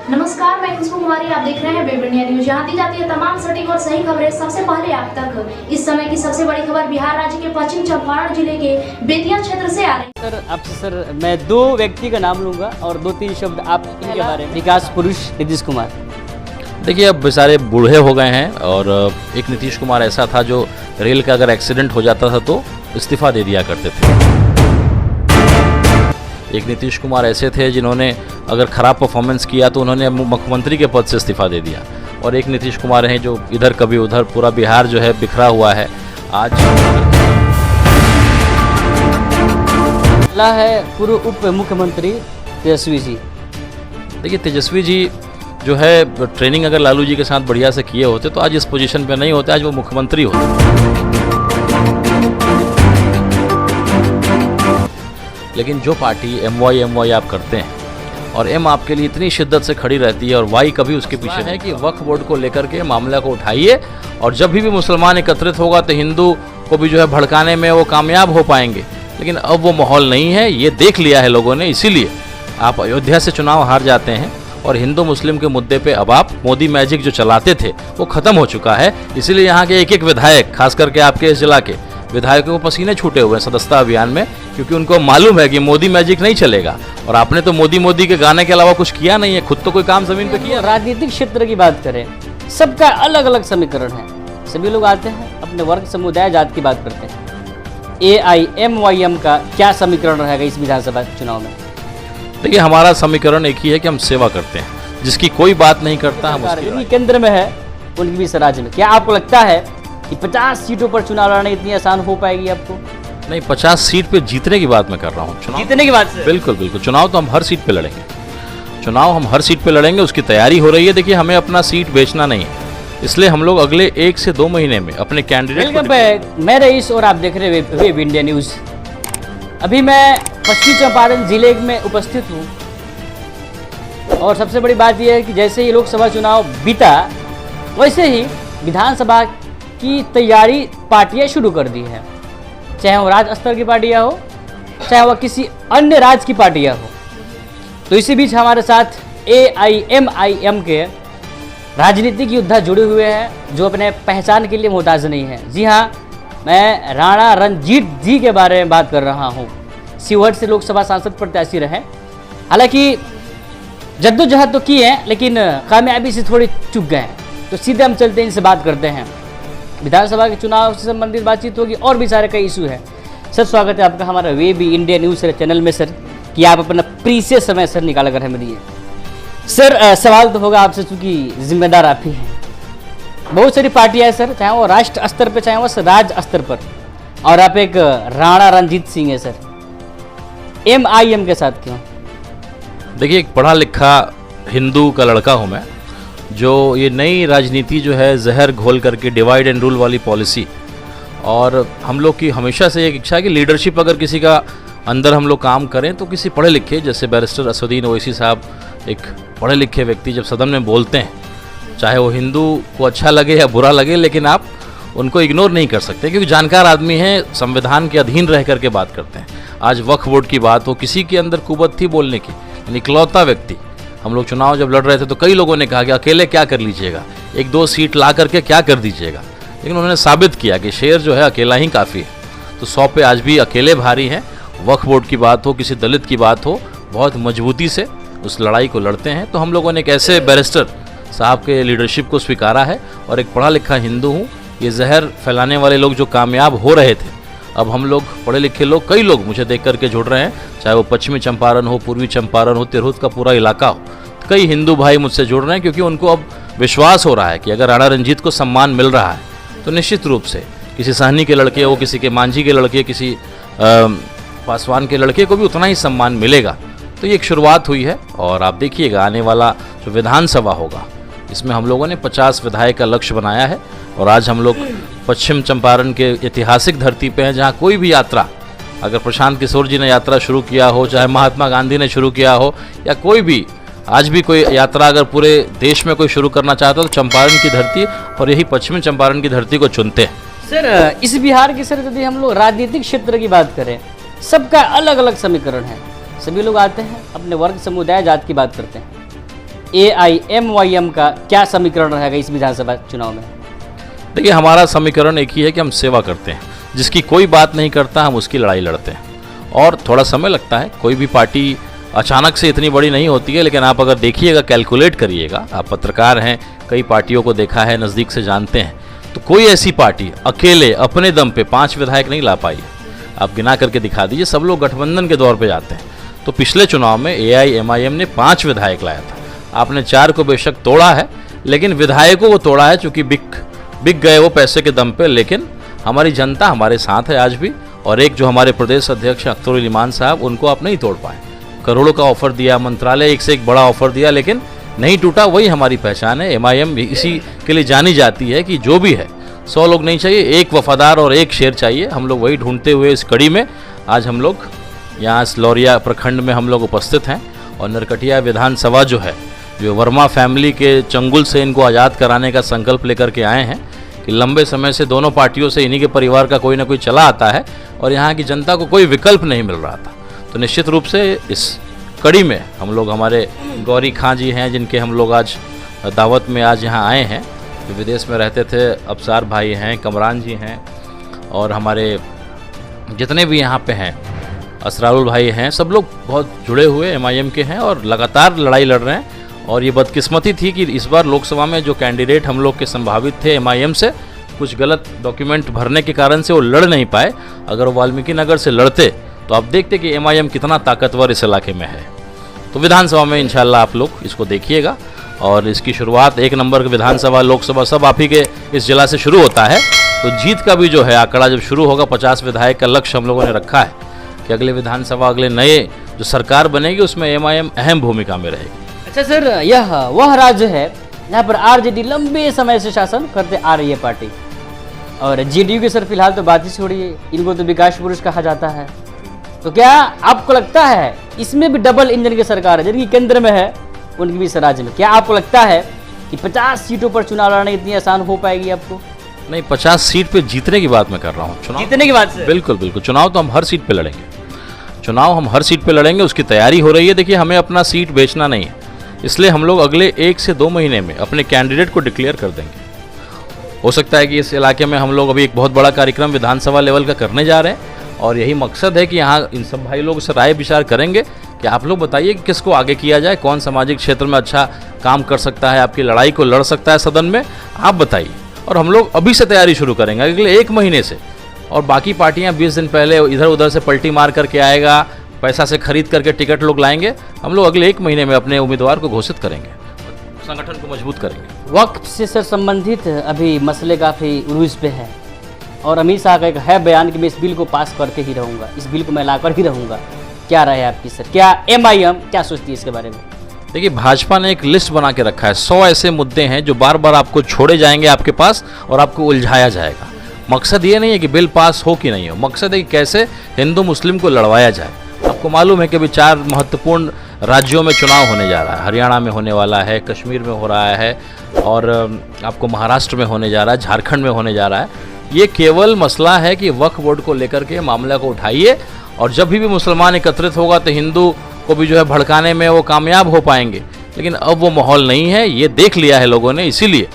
नमस्कार, मैं खुशबू कुमारी। आप देख रहे हैं वेब इंडिया न्यूज। यहाँ दी जाती है तमाम सटीक और सही खबरें सबसे पहले आप तक। इस समय की सबसे बड़ी खबर बिहार राज्य के पश्चिम चंपारण जिले के बेतिया क्षेत्र से आ रही है। सर, आपसे सर मैं दो व्यक्ति का नाम लूंगा और 2-3 शब्द आप इनके बारे में। विकास पुरुष नीतीश कुमार। देखिए, अब बेचारे बूढ़े हो गए हैं और एक नीतीश कुमार ऐसा था जो रेल का अगर एक्सीडेंट हो जाता था तो इस्तीफा दे दिया करते थे। एक नीतीश कुमार ऐसे थे जिन्होंने अगर ख़राब परफॉर्मेंस किया तो उन्होंने मुख्यमंत्री के पद से इस्तीफा दे दिया। और एक नीतीश कुमार हैं जो इधर कभी उधर, पूरा बिहार जो है बिखरा हुआ है। आज है पूर्व उप मुख्यमंत्री तेजस्वी जी। देखिए, तेजस्वी जी जो है ट्रेनिंग अगर लालू जी के साथ बढ़िया से किए होते तो आज इस पोजीशन पे नहीं होते, आज वो मुख्यमंत्री होते। लेकिन जो पार्टी एम वाई आप करते हैं और एम आपके लिए इतनी शिद्दत से खड़ी रहती है और वाई कभी उसके पीछे है कि वक्फ बोर्ड को लेकर के मामला को उठाइए और जब भी मुसलमान एकत्रित होगा तो हिंदू को भी जो है भड़काने में वो कामयाब हो पाएंगे। लेकिन अब वो माहौल नहीं है, ये देख लिया है लोगों ने। इसीलिए आप अयोध्या से चुनाव हार जाते हैं और हिंदू मुस्लिम के मुद्दे पे अब आप मोदी मैजिक जो चलाते थे वो खत्म हो चुका है। इसीलिए यहाँ के एक एक विधायक, खास करके आपके इस जिला के विधायकों को पसीने छूटे हुए हैं सदस्यता अभियान में, क्योंकि उनको मालूम है कि मोदी मैजिक नहीं चलेगा। और आपने तो मोदी के गाने के अलावा कुछ किया नहीं है, खुद तो कोई काम जमीन पे किया। राजनीतिक क्षेत्र की बात करें, सबका अलग अलग समीकरण है। सभी लोग आते हैं अपने वर्ग समुदाय जात की बात करते हैं। AIMYM का क्या समीकरण रहेगा इस विधानसभा चुनाव में? देखिए, हमारा समीकरण एक ही है कि हम सेवा करते हैं। जिसकी कोई बात नहीं करता हम उसकी। केंद्र में है, उनकी भी राज्य में। क्या आपको लगता है कि 50 सीटों पर चुनाव लड़ना इतनी आसान हो पाएगी आपको? नहीं, 50 सीट पे जीतने की बात मैं कर रहा हूँ। चुनाव जीतने की बात से? बिल्कुल बिल्कुल। चुनाव तो हम हर सीट पे लड़ेंगे। चुनाव हम हर सीट पे लड़ेंगे, उसकी तैयारी हो रही है। देखिए, हमें अपना सीट बेचना नहीं है, इसलिए हम लोग अगले 1 से 2 महीने में अपने कैंडिडेट। मैं रईस और आप देख रहे हैं वेब इंडिया न्यूज। अभी मैं पश्चिमी चंपारण जिले में उपस्थित हूँ और सबसे बड़ी बात यह है कि जैसे ही लोकसभा चुनाव बीता वैसे ही विधानसभा की तैयारी पार्टियां शुरू कर दी है, चाहे वो राज्य स्तर की पार्टियां हो, चाहे वह किसी अन्य राज्य की पार्टियां हो। तो इसी बीच हमारे साथ AIMIM के राजनीतिक योद्धा जुड़े हुए हैं जो अपने पहचान के लिए मोहताज नहीं है। जी हाँ, मैं राणा रणजीत जी के बारे में बात कर रहा हूँ। शिवहर से लोकसभा सांसद प्रत्याशी रहे। हालांकि जद्दोजहद तो की है लेकिन कामयाबी से थोड़ी चूक गए हैं। तो सीधे हम चलते हैं, इनसे बात करते हैं। विधानसभा के चुनाव से संबंधित बातचीत होगी और भी सारे कई इशू है। सर, स्वागत है आपका हमारा वेब इंडिया न्यूज़ चैनल में सर, कि आप अपना प्रीसियस समय सर निकाल कर हमें दिए। सर, सवाल तो होगा आपसे, चूँकि जिम्मेदार आप ही हैं। बहुत सारी पार्टियाँ हैं सर, चाहे वो राष्ट्र स्तर पर चाहे वो राज्य स्तर पर, और आप एक राणा रणजीत सिंह है सर। MIM के साथ क्यों? देखिए, एक पढ़ा लिखा हिंदू का लड़का हूँ मैं, जो ये नई राजनीति जो है जहर घोल करके डिवाइड एंड रूल वाली पॉलिसी, और हम लोग की हमेशा से एक इच्छा है कि लीडरशिप अगर किसी का अंदर हम लोग काम करें तो किसी पढ़े लिखे, जैसे बैरिस्टर असदुद्दीन ओवैसी साहब, एक पढ़े लिखे व्यक्ति जब सदन में बोलते हैं, चाहे वो हिंदू को अच्छा लगे या बुरा लगे, लेकिन आप उनको इग्नोर नहीं कर सकते क्योंकि जानकार आदमी हैं, संविधान के अधीन रह करके बात करते हैं। आज वक्फ बोर्ड की बात हो, किसी के अंदर कुवत थी बोलने की, इकलौता व्यक्ति। हम लोग चुनाव जब लड़ रहे थे तो कई लोगों ने कहा कि अकेले क्या कर लीजिएगा, 1-2 सीट ला करके क्या कर दीजिएगा, लेकिन उन्होंने साबित किया कि शेर जो है अकेला ही काफ़ी है। तो 100 पे आज भी अकेले भारी हैं। वक्फ बोर्ड की बात हो, किसी दलित की बात हो, बहुत मजबूती से उस लड़ाई को लड़ते हैं। तो हम लोगों ने एक ऐसे बैरिस्टर साहब के लीडरशिप को स्वीकारा है और एक पढ़ा लिखा हिंदू हूँ। ये जहर फैलाने वाले लोग जो कामयाब हो रहे थे, अब हम लोग पढ़े लिखे लोग, कई लोग मुझे देख करके जुड़ रहे हैं, चाहे वो पश्चिमी चंपारण हो, पूर्वी चंपारण हो, तिरहुत का पूरा इलाका हो। कई हिंदू भाई मुझसे जुड़ रहे हैं क्योंकि उनको अब विश्वास हो रहा है कि अगर राणा रणजीत को सम्मान मिल रहा है तो निश्चित रूप से किसी सहनी के लड़के हो, किसी के मांझी के लड़के, किसी पासवान के लड़के को भी उतना ही सम्मान मिलेगा। तो ये एक शुरुआत हुई है और आप देखिएगा आने वाला जो विधानसभा होगा इसमें हम लोगों ने 50 विधायक का लक्ष्य बनाया है। और आज हम लोग पश्चिम चंपारण के ऐतिहासिक धरती पे हैं, जहाँ कोई भी यात्रा, अगर प्रशांत किशोर जी ने यात्रा शुरू किया हो, चाहे महात्मा गांधी ने शुरू किया हो, या कोई भी आज भी कोई यात्रा अगर पूरे देश में कोई शुरू करना चाहता है तो चंपारण की धरती और यही पश्चिमी चंपारण की धरती को चुनते हैं। सर, इस बिहार की सर यदि हम लोग राजनीतिक क्षेत्र की बात करें, सबका अलग अलग समीकरण है। सभी लोग आते हैं अपने वर्ग समुदाय जात की बात करते हैं। AIMYM का क्या समीकरण रहेगा इस विधानसभा चुनाव में? देखिए, हमारा समीकरण एक ही है कि हम सेवा करते हैं। जिसकी कोई बात नहीं करता हम उसकी लड़ाई लड़ते हैं, और थोड़ा समय लगता है। कोई भी पार्टी अचानक से इतनी बड़ी नहीं होती है, लेकिन आप अगर देखिएगा, कैलकुलेट करिएगा, आप पत्रकार हैं, कई पार्टियों को देखा है, नज़दीक से जानते हैं, तो कोई ऐसी पार्टी अकेले अपने दम पे 5 विधायक नहीं ला पाई। आप गिना करके दिखा दीजिए, सब लोग गठबंधन के दौर पे जाते हैं। तो पिछले चुनाव में AIMIM ने 5 विधायक लाया था। आपने 4 को बेशक तोड़ा है, लेकिन विधायकों को तोड़ा है, चूंकि बिक गए वो पैसे के दम पे। लेकिन हमारी जनता हमारे साथ है आज भी। और एक जो हमारे प्रदेश अध्यक्ष अख्तरुल ईमान साहब, उनको आप नहीं तोड़ पाए। करोड़ों का ऑफर दिया, मंत्रालय एक से एक बड़ा ऑफर दिया, लेकिन नहीं टूटा। वही हमारी पहचान है। MIM भी इसी के लिए जानी जाती है कि जो भी है 100 लोग नहीं चाहिए, एक वफादार और एक शेर चाहिए। हम लोग वही ढूंढते हुए इस कड़ी में आज हम लोग यहाँ लौरिया प्रखंड में हम लोग उपस्थित हैं। और नरकटिया विधानसभा जो है, जो वर्मा फैमिली के चंगुल से इनको आज़ाद कराने का संकल्प लेकर के आए हैं, कि लंबे समय से दोनों पार्टियों से इन्हीं के परिवार का कोई ना कोई चला आता है और यहाँ की जनता को कोई विकल्प नहीं मिल रहा था। तो निश्चित रूप से इस कड़ी में हम लोग, हमारे गौरी खां जी हैं जिनके हम लोग आज दावत में आज यहाँ आए हैं, जो विदेश में रहते थे, अबसार भाई हैं, कमरान जी हैं, और हमारे जितने भी यहाँ पे हैं, असरारुल भाई हैं, सब लोग बहुत जुड़े हुए MIM के हैं और लगातार लड़ाई लड़ रहे हैं। और ये बदकिस्मती थी कि इस बार लोकसभा में जो कैंडिडेट हम लोग के संभावित थे MIM से, कुछ गलत डॉक्यूमेंट भरने के कारण से वो लड़ नहीं पाए। अगर वो वाल्मीकि नगर से लड़ते तो आप देखते कि MIM कितना ताकतवर इस इलाके में है। तो विधानसभा में इंशाल्लाह आप लोग इसको देखिएगा, और इसकी शुरुआत 1 नंबर की विधानसभा, लोकसभा सब आप ही के इस जिला से शुरू होता है। तो जीत का भी जो है आंकड़ा जब शुरू होगा, 50 विधायक का लक्ष्य हम लोगों ने रखा है कि अगले विधानसभा, अगले नए जो सरकार बनेगी, उसमें MIM अहम भूमिका में रहेगी। अच्छा सर, यह वह राज्य है जहाँ पर RJD लंबे समय से शासन करते आ रही है पार्टी, और JDU की सर फिलहाल तो बात ही छोड़िए, इनको तो विकास पुरुष कहा जाता है। तो क्या आपको लगता है इसमें भी डबल इंजन की सरकार है, जिनकी केंद्र में है उनकी भी इस राज्य में, क्या आपको लगता है कि 50 सीटों पर चुनाव लड़ना इतनी आसान हो पाएगी आपको? नहीं, 50 सीट पे जीतने की बात मैं कर रहा हूँ। चुनाव जीतने की बात से बिल्कुल बिल्कुल, चुनाव तो हम हर सीट पे लड़ेंगे। चुनाव हम हर सीट पे लड़ेंगे, उसकी तैयारी हो रही है। देखिए, हमें अपना सीट बेचना नहीं है, इसलिए हम लोग अगले 1 से 2 महीने में अपने कैंडिडेट को डिक्लेयर कर देंगे। हो सकता है कि इस इलाके में हम लोग अभी एक बहुत बड़ा कार्यक्रम विधानसभा लेवल का करने जा रहे हैं, और यही मकसद है कि यहाँ इन सब भाई लोग से राय विचार करेंगे कि आप लोग बताइए कि किसको आगे किया जाए, कौन सामाजिक क्षेत्र में अच्छा काम कर सकता है, आपकी लड़ाई को लड़ सकता है सदन में, आप बताइए। और हम लोग अभी से तैयारी शुरू करेंगे अगले 1 महीने से। और बाकी पार्टियाँ 20 दिन पहले इधर उधर से पलटी मार करके आएगा, पैसा से खरीद करके टिकट लोग लाएंगे। हम लोग अगले 1 महीने में अपने उम्मीदवार को घोषित करेंगे, संगठन को मजबूत करेंगे। वक्फ से सर संबंधित अभी मसले काफ़ी उरूज पे है, और अमित शाह का एक है बयान कि मैं इस बिल को पास करके ही रहूँगा, इस बिल को मैं लाकर ही रहूँगा। क्या राय है आपकी सर, क्या MIM क्या सोचती है इसके बारे में? देखिए, भाजपा ने एक लिस्ट बना के रखा है, 100 ऐसे मुद्दे हैं जो बार बार आपको छोड़े जाएंगे आपके पास, और आपको उलझाया जाएगा। मकसद ये नहीं है कि बिल पास हो कि नहीं हो, मकसद है कि कैसे हिंदू मुस्लिम को लड़वाया जाए। आपको मालूम है कि अभी 4 महत्वपूर्ण राज्यों में चुनाव होने जा रहा है। हरियाणा में होने वाला है, कश्मीर में हो रहा है, और आपको महाराष्ट्र में होने जा रहा है, झारखंड में होने जा रहा है। ये केवल मसला है कि वक्फ बोर्ड को लेकर के मामला को उठाइए, और जब भी मुसलमान एकत्रित होगा तो हिंदू को भी जो है भड़काने में वो कामयाब हो पाएंगे। लेकिन अब वो माहौल नहीं है, ये देख लिया है लोगों ने। इसीलिए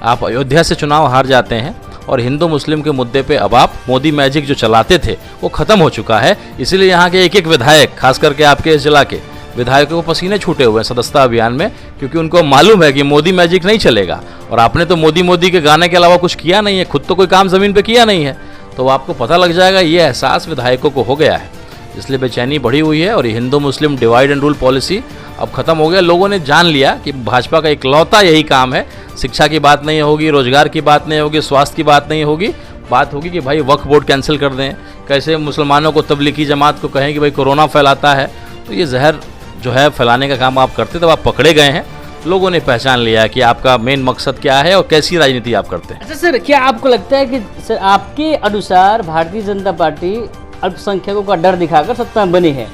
आप अयोध्या से चुनाव हार जाते हैं, और हिंदू मुस्लिम के मुद्दे पे अब आप मोदी मैजिक जो चलाते थे वो ख़त्म हो चुका है। इसीलिए यहाँ के एक विधायक, खास करके आपके इस जिला के विधायकों को पसीने छूटे हुए हैं सदस्यता अभियान में, क्योंकि उनको मालूम है कि मोदी मैजिक नहीं चलेगा। और आपने तो मोदी मोदी के गाने के अलावा कुछ किया नहीं है, खुद तो कोई काम ज़मीन पे किया नहीं है, तो आपको पता लग जाएगा। ये एहसास विधायकों को हो गया है, इसलिए बेचैनी बढ़ी हुई है। और ये हिंदू मुस्लिम डिवाइड एंड रूल पॉलिसी अब ख़त्म हो गया। लोगों ने जान लिया कि भाजपा का इकलौता यही काम है। शिक्षा की बात नहीं होगी, रोजगार की बात नहीं होगी, स्वास्थ्य की बात नहीं होगी, बात होगी कि भाई वक्फ बोर्ड कैंसिल कर दें, कैसे मुसलमानों को, तबलीगी जमात को कहें कि भाई कोरोना फैलाता है। तो ये जहर जो है फैलाने का काम आप करते, तब आप पकड़े गए हैं। लोगों ने पहचान लिया कि आपका मेन मकसद क्या है और कैसी राजनीति आप करते हैं। अच्छा सर, क्या आपको लगता है कि सर आपके अनुसार भारतीय जनता पार्टी अल्पसंख्यकों का डर दिखाकर सत्ता में बनी है?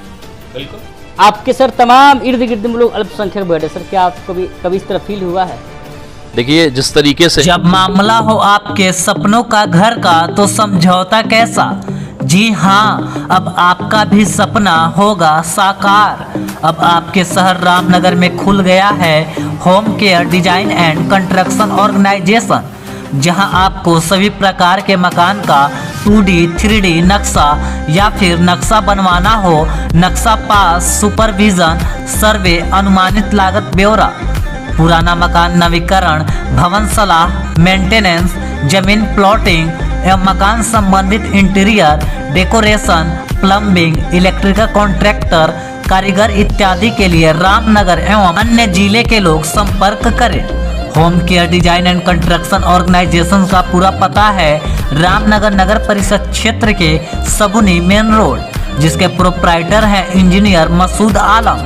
बिल्कुल। आपके सर तमाम इर्द गिर्द में लोग अल्पसंख्यक बैठे, सर क्या आपको कभी इस तरह फील हुआ है? देखिए, जिस तरीके से जब मामला हो आपके सपनों का घर का, तो समझौता कैसा? जी हाँ, अब आपका भी सपना होगा साकार। अब आपके शहर रामनगर में खुल गया है home care design and construction organisation, जहां आपको सभी प्रकार के मकान का 2D 3D नक्शा या फिर नक्शा बनवाना हो, नक्शा पास, सुपरविजन, सर्वे, अनुमानित लागत ब्यौरा, पुराना मकान नवीकरण, भवन सलाह, मेंटेनेंस, जमीन प्लॉटिंग एवं मकान संबंधित interior decoration, plumbing, electrical contractor, कारीगर इत्यादि के लिए रामनगर एवं अन्य जिले के लोग संपर्क करें। Home care design and construction organisation का पूरा पता है रामनगर नगर परिषद क्षेत्र के सगुनी मेन रोड, जिसके प्रोप्राइटर हैं इंजीनियर मसूद आलम,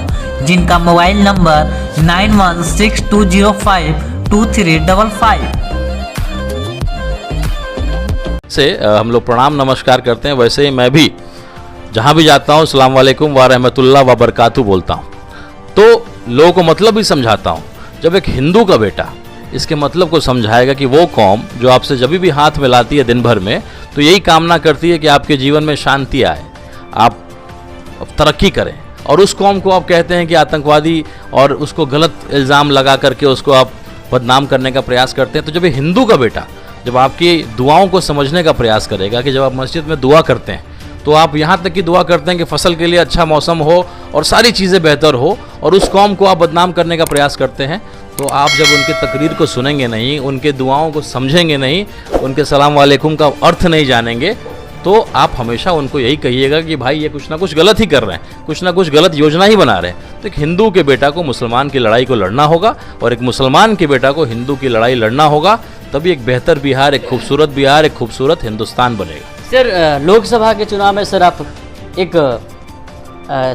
जिनका मोबाइल नंबर 9162052355 से हम लोग प्रणाम नमस्कार करते हैं। वैसे ही मैं भी जहाँ भी जाता हूँ अस्सलाम वालेकुम व रहमतुल्लाह व बरकातहू बोलता हूँ, तो लोगों को मतलब भी समझाता हूँ। जब एक हिंदू का बेटा इसके मतलब को समझाएगा कि वो कौम जो आपसे जब भी हाथ मिलाती है दिन भर में, तो यही कामना करती है कि आपके जीवन में शांति आए, आप तरक्की करें, और उस कौम को आप कहते हैं कि आतंकवादी और उसको गलत इल्ज़ाम लगा करके उसको आप बदनाम करने का प्रयास करते हैं। तो जब ये हिंदू का बेटा जब आपकी दुआओं को समझने का प्रयास करेगा कि जब आप मस्जिद में दुआ करते हैं तो आप यहाँ तक की दुआ करते हैं कि फसल के लिए अच्छा मौसम हो और सारी चीज़ें बेहतर हो, और उस कौम को आप बदनाम करने का प्रयास करते हैं, तो आप जब उनके तकरीर को सुनेंगे नहीं, उनके दुआओं को समझेंगे नहीं, उनके सलाम वालेकुम का अर्थ नहीं जानेंगे, तो आप हमेशा उनको यही कहिएगा कि भाई ये कुछ ना कुछ गलत ही कर रहे हैं, कुछ ना कुछ गलत योजना ही बना रहे हैं। तो एक हिंदू के बेटा को मुसलमान की लड़ाई को लड़ना होगा, और एक मुसलमान के बेटा को हिंदू की लड़ाई लड़ना होगा, तभी एक बेहतर बिहार, एक खूबसूरत बिहार, एक खूबसूरत हिंदुस्तान बनेगा। सर, लोकसभा के चुनाव में सर आप एक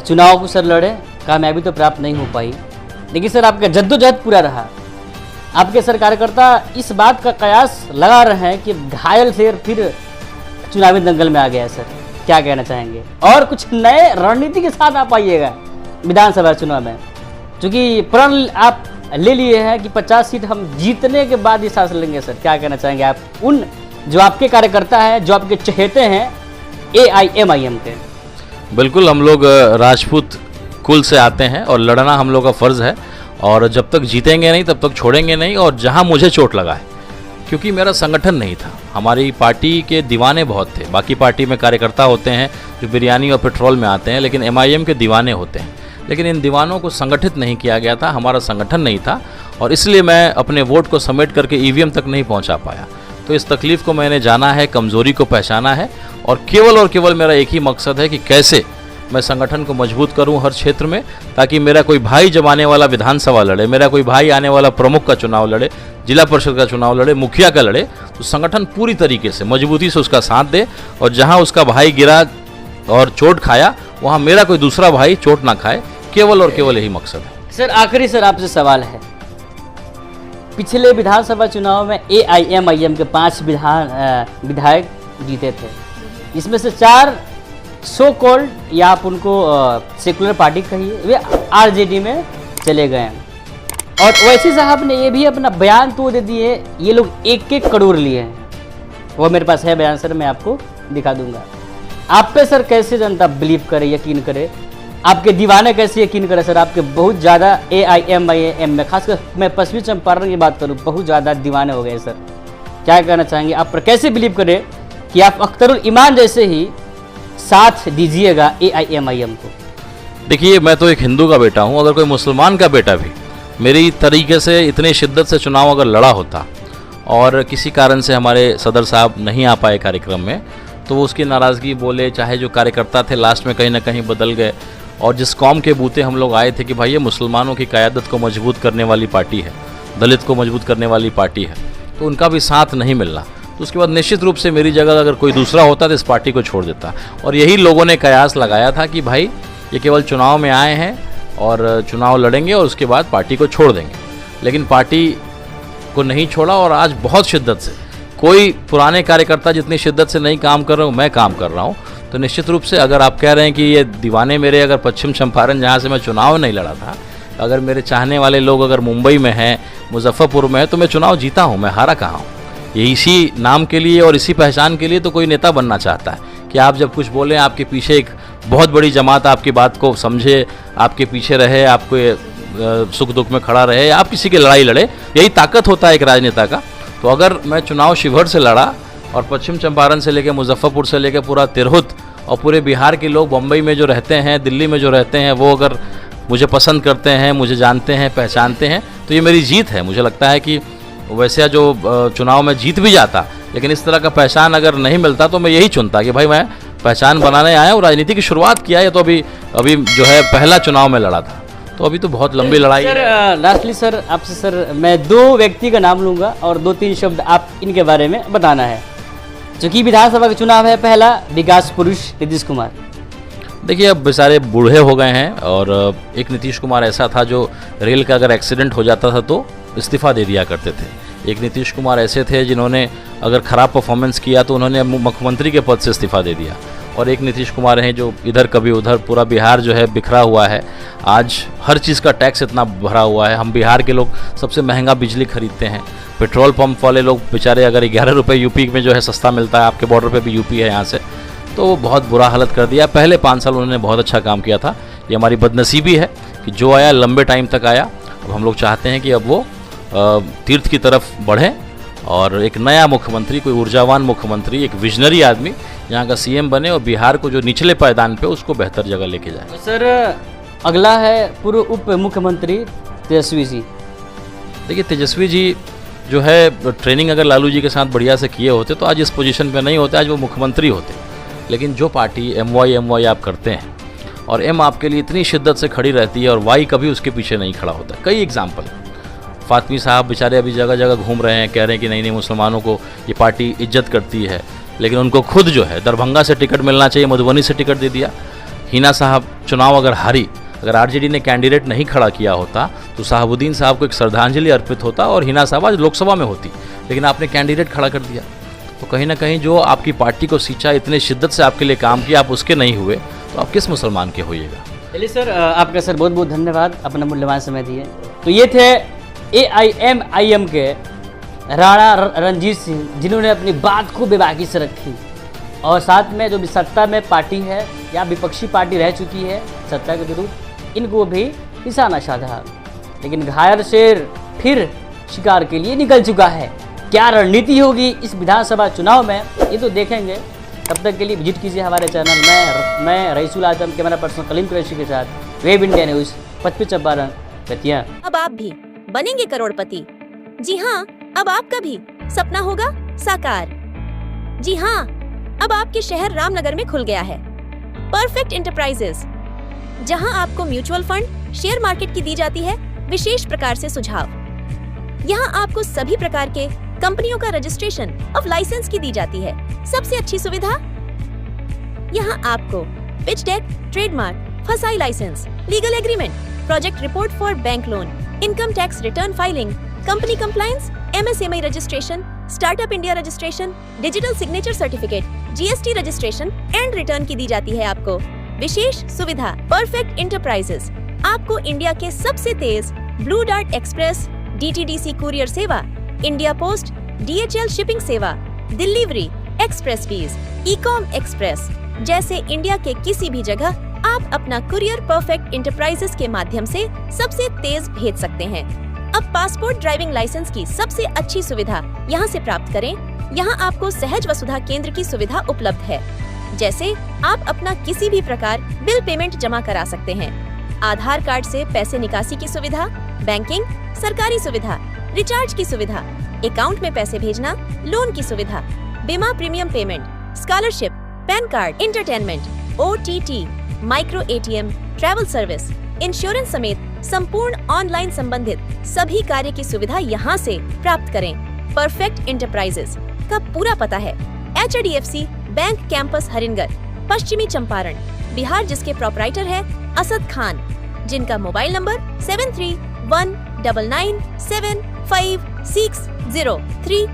चुनाव को सर लड़े, कामयाबी तो प्राप्त नहीं हो पाई, लेकिन सर आपका जद्दोजहद पूरा रहा। आपके सर कार्यकर्ता इस बात का कयास लगा रहे हैं कि घायल शेर फिर चुनावी दंगल में आ गया है। सर क्या कहना चाहेंगे, और कुछ नए रणनीति के साथ आप आइएगा विधानसभा चुनाव में, क्योंकि प्रण आप ले लिए हैं कि 50 सीट हम जीतने के बाद ही सांस लेंगे। सर क्या कहना चाहेंगे आप उन जो आपके कार्यकर्ता हैं, जो आपके चहेते हैं AIMIM के? बिल्कुल, हम लोग राजपूत कुल से आते हैं और लड़ना हम लोग का फ़र्ज़ है, और जब तक जीतेंगे नहीं तब तक छोड़ेंगे नहीं। और जहां मुझे चोट लगा है, क्योंकि मेरा संगठन नहीं था, हमारी पार्टी के दीवाने बहुत थे। बाकी पार्टी में कार्यकर्ता होते हैं जो बिरयानी और पेट्रोल में आते हैं, लेकिन MIM के दीवाने होते हैं। लेकिन इन दीवानों को संगठित नहीं किया गया था, हमारा संगठन नहीं था, और इसलिए मैं अपने वोट को समेट करके EVM तक नहीं पहुंचा पाया। तो इस तकलीफ़ को मैंने जाना है, कमज़ोरी को पहचाना है, और केवल मेरा एक ही मकसद है कि कैसे मैं संगठन को मजबूत करूं हर क्षेत्र में, ताकि मेरा कोई भाई जब आने वाला विधानसभा लड़े, मेरा कोई भाई आने वाला प्रमुख का चुनाव लड़े, जिला परिषद का चुनाव लड़े, मुखिया का लड़े, तो संगठन पूरी तरीके से मजबूती से उसका साथ दे, और जहां उसका भाई गिरा और चोट खाया वहां मेरा कोई दूसरा भाई चोट ना खाए, केवल और केवल यही मकसद है। सर आखिरी सर आपसे सवाल है, पिछले विधानसभा चुनाव में AIMIM के 5 विधायक जीते थे, इसमें से 4 सो कॉल्ड, या आप उनको सेकुलर पार्टी कहिए, वे RJD में चले गए हैं। और वैसी साहब ने ये भी अपना बयान तो दे दिए, ये लोग 1-1 करोड़ लिए हैं। वो मेरे पास है बयान सर, मैं आपको दिखा दूंगा। आप पे सर कैसे जनता बिलीव करे, यकीन करे, आपके दीवाने कैसे यकीन करे? सर आपके बहुत ज़्यादा AIMIM में, खासकर मैं पश्चिमी चंपारण की बात करूँ, बहुत ज़्यादा दीवाने हो गए सर। क्या कहना चाहेंगे, आप पर कैसे बिलीव करें कि आप अख्तरुल ईमान जैसे ही साथ दीजिएगा AIMIM को? देखिए, मैं तो एक हिंदू का बेटा हूं, अगर कोई मुसलमान का बेटा भी मेरी तरीके से इतनी शिद्दत से चुनाव अगर लड़ा होता, और किसी कारण से हमारे सदर साहब नहीं आ पाए कार्यक्रम में, तो वो उसकी नाराज़गी बोले, चाहे जो कार्यकर्ता थे लास्ट में कहीं ना कहीं बदल गए, और जिस कौम के बूते हम लोग आए थे कि भाई ये मुसलमानों की क़यादत को मजबूत करने वाली पार्टी है, दलित को मजबूत करने वाली पार्टी है, तो उनका भी साथ नहीं मिलना, तो उसके बाद निश्चित रूप से मेरी जगह अगर कोई दूसरा होता तो इस पार्टी को छोड़ देता। और यही लोगों ने कयास लगाया था कि भाई ये केवल चुनाव में आए हैं और चुनाव लड़ेंगे और उसके बाद पार्टी को छोड़ देंगे, लेकिन पार्टी को नहीं छोड़ा, और आज बहुत शिद्दत से, कोई पुराने कार्यकर्ता जितनी शिद्दत से नहीं काम कर रहे हो, मैं काम कर रहा हूँ। तो निश्चित रूप से अगर आप कह रहे हैं कि ये दीवाने मेरे, अगर पश्चिम चंपारण जहाँ से मैं चुनाव नहीं लड़ा था, अगर मेरे चाहने वाले लोग अगर मुंबई में हैं, मुजफ्फरपुर में है, तो मैं चुनाव जीता हूँ, मैं हारा कहाँ हूँ। ये इसी नाम के लिए और इसी पहचान के लिए तो कोई नेता बनना चाहता है कि आप जब कुछ बोलें आपके पीछे एक बहुत बड़ी जमात आपकी बात को समझे, आपके पीछे रहे, आपको सुख दुख में खड़ा रहे, आप किसी की लड़ाई लड़े, यही ताकत होता है एक राजनेता का। तो अगर मैं चुनाव शिवहर से लड़ा और पश्चिम चंपारण से लेकर मुजफ्फरपुर से लेकर पूरा तिरहुत और पूरे बिहार के लोग बम्बई में जो रहते हैं, दिल्ली में जो रहते हैं, वो अगर मुझे पसंद करते हैं, मुझे जानते हैं, पहचानते हैं, तो ये मेरी जीत है। मुझे लगता है कि वैसे जो चुनाव में जीत भी जाता, लेकिन इस तरह का पहचान अगर नहीं मिलता तो मैं यही चुनता कि भाई मैं पहचान बनाने आया और राजनीति की शुरुआत किया है। तो अभी जो है पहला चुनाव में लड़ा था, तो अभी तो बहुत लंबी लड़ाई है। सर लास्टली सर आपसे सर मैं 2 व्यक्ति का नाम लूँगा और 2-3 शब्द आप इनके बारे में बताना है। चूँकि विधानसभा का चुनाव है, पहला विकास पुरुष नीतीश कुमार। देखिए अब बेचारे बूढ़े हो गए हैं और एक नीतीश कुमार ऐसा था जो रेल का अगर एक्सीडेंट हो जाता था तो इस्तीफ़ा दे दिया करते थे। एक नीतीश कुमार ऐसे थे जिन्होंने अगर ख़राब परफॉर्मेंस किया तो उन्होंने मुख्यमंत्री के पद से इस्तीफ़ा दे दिया। और एक नीतीश कुमार हैं जो इधर कभी उधर, पूरा बिहार जो है बिखरा हुआ है। आज हर चीज़ का टैक्स इतना भरा हुआ है। हम बिहार के लोग सबसे महंगा बिजली खरीदते हैं। पेट्रोल पंप वाले लोग बेचारे अगर 11 रुपये यूपी में जो है सस्ता मिलता है, आपके बॉर्डर पे भी यूपी है यहाँ से, तो वो बहुत बुरा हालत कर दिया। पहले 5 साल उन्होंने बहुत अच्छा काम किया था। ये हमारी बदनसीबी है कि जो आया लंबे टाइम तक आया। अब हम लोग चाहते हैं कि अब वो तीर्थ की तरफ बढ़ें और एक नया मुख्यमंत्री, कोई ऊर्जावान मुख्यमंत्री, एक विजनरी आदमी यहाँ का सीएम बने और बिहार को जो निचले पायदान पे उसको बेहतर जगह लेके जाए। सर अगला है पूर्व उप मुख्यमंत्री तेजस्वी जी। देखिए तेजस्वी जी जो है ट्रेनिंग अगर लालू जी के साथ बढ़िया से किए होते तो आज इस पोजीशन पे नहीं होते, आज वो मुख्यमंत्री होते। लेकिन जो पार्टी एम वाई आप करते हैं और एम आपके लिए इतनी शिद्दत से खड़ी रहती है और वाई कभी उसके पीछे नहीं खड़ा होता। कई एग्जाम्पल, फातमी साहब बेचारे अभी जगह जगह घूम रहे हैं, कह रहे हैं कि नहीं मुसलमानों को ये पार्टी इज्जत करती है, लेकिन उनको खुद जो है दरभंगा से टिकट मिलना चाहिए, मधुबनी से टिकट दे दिया। हिना साहब चुनाव अगर हारी, अगर आरजेडी ने कैंडिडेट नहीं खड़ा किया होता तो साहबुद्दीन साहब को एक श्रद्धांजलि अर्पित होता और हिना साहब आज लोकसभा में होती, लेकिन आपने कैंडिडेट खड़ा कर दिया। तो कहीं ना कहीं जो आपकी पार्टी को सींचा, इतने शिद्दत से आपके लिए काम किया, आप उसके नहीं हुए तो आप किस मुसलमान के होइएगा। चलिए सर आपका सर बहुत बहुत धन्यवाद, अपना मूल्यवान समय दिए। तो ये थे AIMIM के राणा रणजीत सिंह, जिन्होंने अपनी बात को बेबाकी से रखी और साथ में जो भी सत्ता में पार्टी है या विपक्षी पार्टी रह चुकी है सत्ता के विरुद्ध, इनको भी निशाना साधा। लेकिन घायल शेर फिर शिकार के लिए निकल चुका है। क्या रणनीति होगी इस विधानसभा चुनाव में, ये तो देखेंगे। तब तक के लिए विजिट कीजिए हमारे चैनल में। मैं रईसुल आजम, कैमरा पर्सन कलीम कुरैशी के साथ वेब इंडिया न्यूज़, पश्चिमी चंपारण, बेतिया। अब आप भी बनेंगे करोड़पति। जी हाँ, अब आपका भी सपना होगा साकार। जी हाँ, अब आपके शहर रामनगर में खुल गया है परफेक्ट एंटरप्राइजेस, जहां आपको म्यूचुअल फंड, शेयर मार्केट की दी जाती है विशेष प्रकार से सुझाव। यहां आपको सभी प्रकार के कंपनियों का रजिस्ट्रेशन ऑफ लाइसेंस की दी जाती है सबसे अच्छी सुविधा। यहां आपको pitch deck, trademark, FSSAI licence, legal agreement, project report for bank loan, income tax return filing, company compliance, MSMI registration, startup India registration, digital signature certificate, GST registration and return की दी जाती है आपको विशेष सुविधा। परफेक्ट एंटरप्राइजेस आपको India के सबसे तेज Blue Dart Express, DTDC courier सेवा, इंडिया पोस्ट, DHL शिपिंग सेवा, delivery, express fees, ecom express जैसे इंडिया के किसी भी जगह आप अपना कुरियर परफेक्ट एंटरप्राइजेस के माध्यम से सबसे तेज भेज सकते हैं। अब पासपोर्ट, ड्राइविंग लाइसेंस की सबसे अच्छी सुविधा यहाँ से प्राप्त करें। यहाँ आपको सहज वसुधा केंद्र की सुविधा उपलब्ध है, जैसे आप अपना किसी भी प्रकार बिल पेमेंट जमा करा सकते हैं। आधार कार्ड से पैसे निकासी की सुविधा, बैंकिंग, सरकारी सुविधा, रिचार्ज की सुविधा, अकाउंट में पैसे भेजना, लोन की सुविधा, बीमा premium payment, scholarship, pan card, entertainment, OTT, micro ATM, travel service, insurance समेत संपूर्ण ऑनलाइन संबंधित सभी कार्य की सुविधा यहाँ से प्राप्त करें। परफेक्ट एंटरप्राइजेस का पूरा पता है HDFC बैंक कैंपस हरिनगर, पश्चिमी चंपारण, बिहार, जिसके प्रोपराइटर है असद खान, जिनका मोबाइल नंबर 7319975603